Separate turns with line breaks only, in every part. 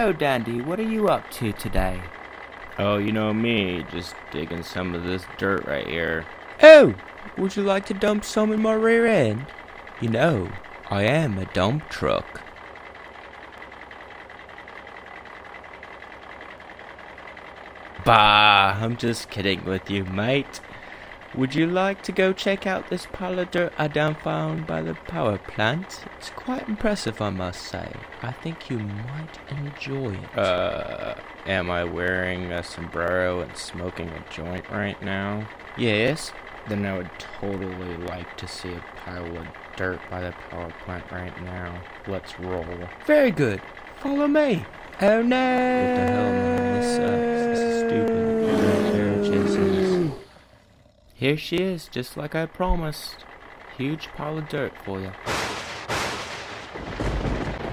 So, Dandy, what are you up to today?
Oh, you know me, just digging some of this dirt right here.
Oh, would you like to dump some in my rear end? You know, I am a dump truck. Bah, I'm just kidding with you, mate. Would you like to go check out this pile of dirt I found by the power plant? It's quite impressive, I must say. I think you might enjoy it.
Am I wearing a sombrero and smoking a joint right now?
Yes?
Then I would totally like to see a pile of dirt by the power plant right now. Let's roll.
Very good. Follow me. Oh no!
What the hell, man? This sucks. This is stupid. Carriage chasing us.
Here she is, just like I promised. Huge pile of dirt for you.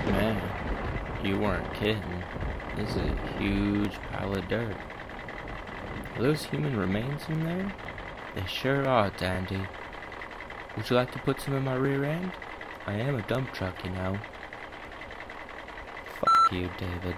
Man, you weren't kidding. This is a huge pile of dirt.
Are those human remains in there? They sure are, Dandy. Would you like to put some in my rear end? I am a dump truck, you know. Fuck you, David.